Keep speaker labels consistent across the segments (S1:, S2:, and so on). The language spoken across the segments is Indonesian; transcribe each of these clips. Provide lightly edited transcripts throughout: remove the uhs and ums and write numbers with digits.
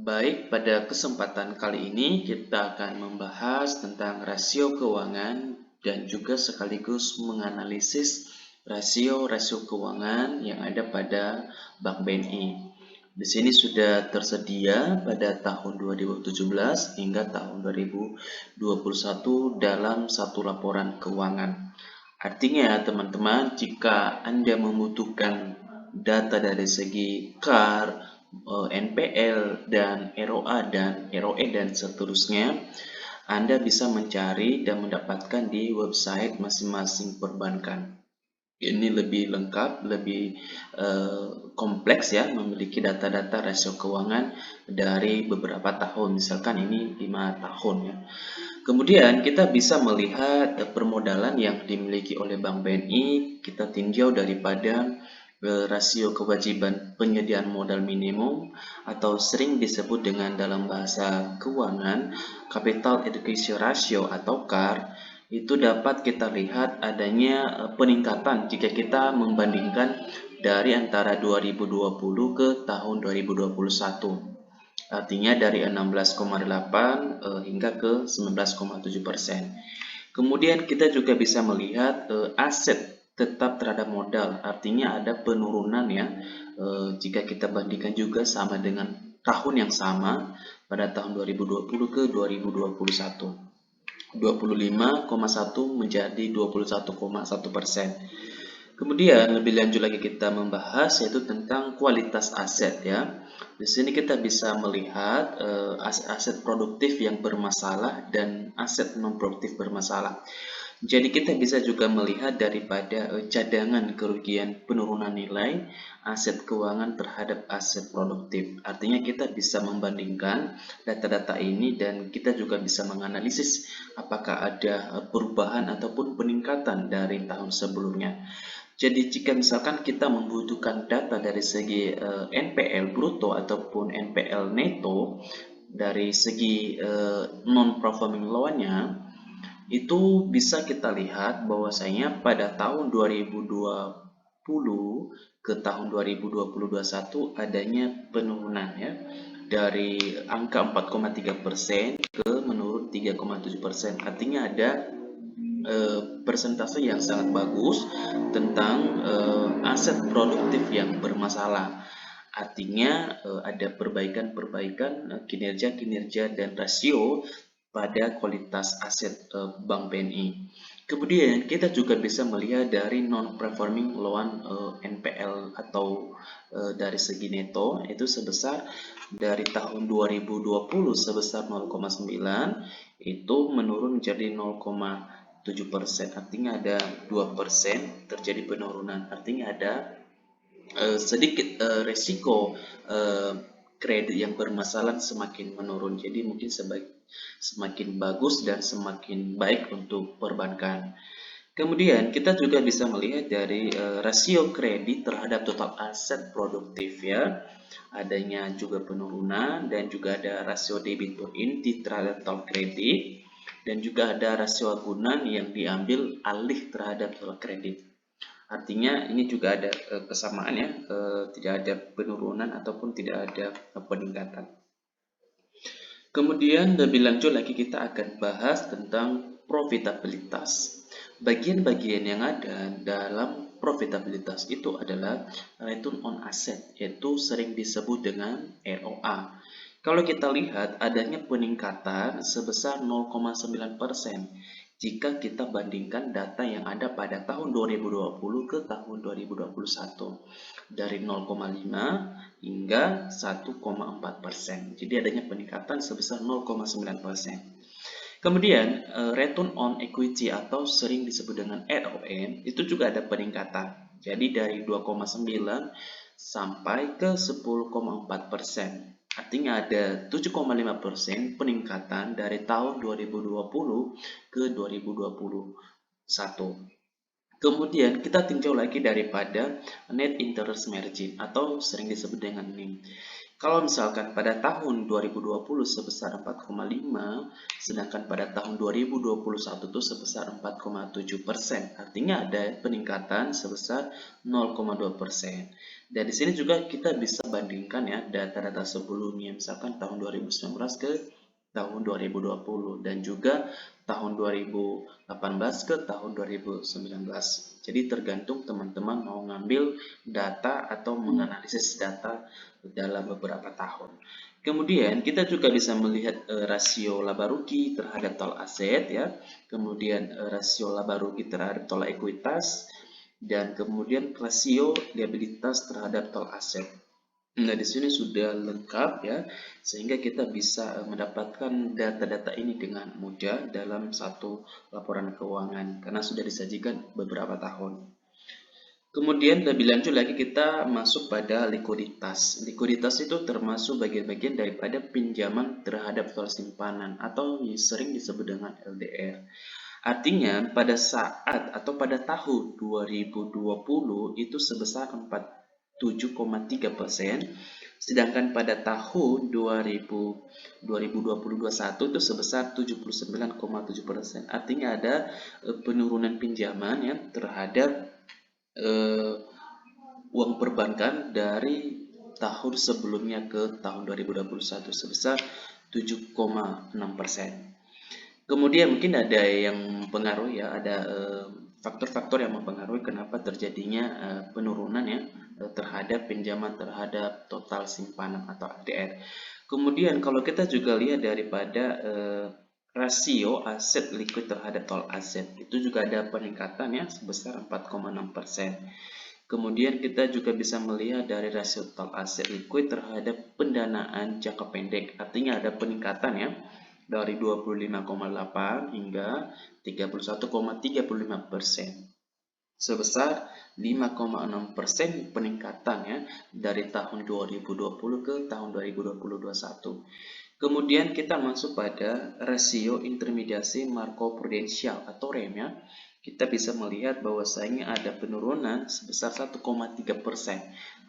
S1: Baik, pada kesempatan kali ini kita akan membahas tentang rasio keuangan dan juga sekaligus menganalisis rasio-rasio keuangan yang ada pada Bank BNI. Di sini sudah tersedia pada tahun 2017 hingga tahun 2021 dalam satu laporan keuangan. Artinya, teman-teman, jika Anda membutuhkan data dari segi CAR, NPL, dan ROA dan ROE dan seterusnya, Anda bisa mencari dan mendapatkan di website masing-masing perbankan. Ini lebih lengkap, lebih kompleks ya, memiliki data-data rasio keuangan dari beberapa tahun, misalkan ini 5 tahun ya. Kemudian kita bisa melihat permodalan yang dimiliki oleh Bank BNI, kita tinjau daripada rasio kewajiban penyediaan modal minimum atau sering disebut dengan dalam bahasa keuangan Capital Adequacy Ratio atau CAR. Itu dapat kita lihat adanya peningkatan jika kita membandingkan dari antara 2020 ke tahun 2021. Artinya dari 16,8 hingga ke 19,7%. Kemudian kita juga bisa melihat aset tetap terhadap modal, artinya ada penurunan ya jika kita bandingkan juga sama dengan tahun yang sama pada tahun 2020 ke 2021. 25,1 menjadi 21,1%. Kemudian lebih lanjut lagi kita membahas yaitu tentang kualitas aset ya. Di sini kita bisa melihat aset-aset produktif yang bermasalah dan aset non produktif bermasalah. Jadi kita bisa juga melihat daripada cadangan kerugian penurunan nilai aset keuangan terhadap aset produktif. Artinya kita bisa membandingkan data-data ini dan kita juga bisa menganalisis apakah ada perubahan ataupun peningkatan dari tahun sebelumnya. Jadi jika misalkan kita membutuhkan data dari segi NPL bruto ataupun NPL neto dari segi non-performing loan-nya, itu bisa kita lihat bahwasanya pada tahun 2020 ke tahun 2021 adanya penurunan ya dari angka 4,3% ke menurun 3,7%. Artinya ada persentase yang sangat bagus tentang aset produktif yang bermasalah. Artinya ada perbaikan-perbaikan kinerja-kinerja dan rasio pada kualitas aset Bank BNI. Kemudian kita juga bisa melihat dari non-performing loan NPL atau dari segi neto itu sebesar dari tahun 2020 sebesar 0,9 itu menurun menjadi 0,7%. Artinya ada 2% terjadi penurunan. Artinya ada sedikit resiko kredit yang bermasalah semakin menurun. Jadi mungkin semakin bagus dan semakin baik untuk perbankan. Kemudian kita juga bisa melihat dari rasio kredit terhadap total aset produktif ya. Adanya juga penurunan dan juga ada rasio debit per inti terhadap total kredit dan juga ada rasio agunan yang diambil alih terhadap total kredit. Artinya ini juga ada kesamaan ya, tidak ada penurunan ataupun tidak ada peningkatan. Kemudian lebih lanjut lagi kita akan bahas tentang profitabilitas. Bagian-bagian yang ada dalam profitabilitas itu adalah return on asset, yaitu sering disebut dengan ROA. Kalau kita lihat adanya peningkatan sebesar 0,9% jika kita bandingkan data yang ada pada tahun 2020 ke tahun 2021 dari 0,5 hingga 1,4%. Jadi adanya peningkatan sebesar 0,9%. Kemudian return on equity atau sering disebut dengan ROE itu juga ada peningkatan. Jadi dari 2,9 sampai ke 10,4%. Artinya ada 7,5% peningkatan dari tahun 2020 ke 2021. Kemudian kita tinjau lagi daripada net interest margin atau sering disebut dengan NIM. Kalau misalkan pada tahun 2020 sebesar 4,5, sedangkan pada tahun 2021 itu sebesar 4,7%. Artinya ada peningkatan sebesar 0,2%. Dan di sini juga kita bisa bandingkan ya data-data sebelumnya, misalkan tahun 2019 ke tahun 2020 dan juga tahun 2018 ke tahun 2019. Jadi tergantung teman-teman mau ngambil data atau menganalisis data dalam beberapa tahun. Kemudian kita juga bisa melihat rasio laba rugi terhadap total aset ya. Kemudian rasio laba rugi terhadap total ekuitas dan kemudian rasio liabilitas terhadap total aset. Nah, di sini sudah lengkap ya, sehingga kita bisa mendapatkan data-data ini dengan mudah dalam satu laporan keuangan karena sudah disajikan beberapa tahun. Kemudian lebih lanjut lagi kita masuk pada likuiditas. Likuiditas itu termasuk bagian-bagian daripada pinjaman terhadap total simpanan atau sering disebut dengan LDR. Artinya pada saat atau pada tahun 2020 itu sebesar 47,3%, sedangkan pada tahun 2021 itu sebesar 79,7%. Artinya ada penurunan pinjaman ya terhadap uang perbankan dari tahun sebelumnya ke tahun 2021 sebesar 7,6%. Kemudian mungkin ada yang mempengaruhi ya, ada faktor-faktor yang mempengaruhi kenapa terjadinya penurunan ya terhadap pinjaman terhadap total simpanan atau LDR. Kemudian kalau kita juga lihat daripada rasio aset likuid terhadap total aset itu juga ada peningkatan ya sebesar 4,6%. Kemudian kita juga bisa melihat dari rasio total aset likuid terhadap pendanaan jangka pendek, artinya ada peningkatan ya dari 25,8 hingga 31,35%, sebesar 5,6% peningkatan ya dari tahun 2020 ke tahun 2021. Kemudian kita masuk pada rasio intermediasi makroprudensial atau REM ya. Kita bisa melihat bahwasanya ada penurunan sebesar 1,3%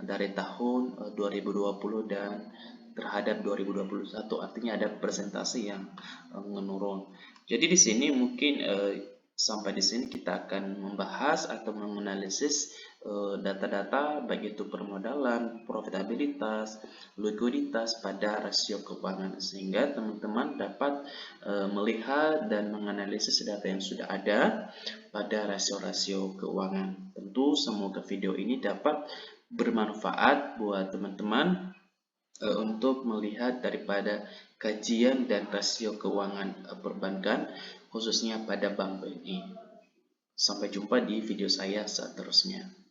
S1: dari tahun 2020 dan terhadap 2021, artinya ada presentasi yang menurun. Jadi di sini mungkin sampai di sini kita akan membahas atau menganalisis data-data baik itu permodalan, profitabilitas, likuiditas pada rasio keuangan sehingga teman-teman dapat melihat dan menganalisis data yang sudah ada pada rasio-rasio keuangan. Tentu semoga video ini dapat bermanfaat buat teman-teman untuk melihat daripada kajian dan rasio keuangan perbankan khususnya pada Bank BNI. Sampai jumpa di video saya seterusnya.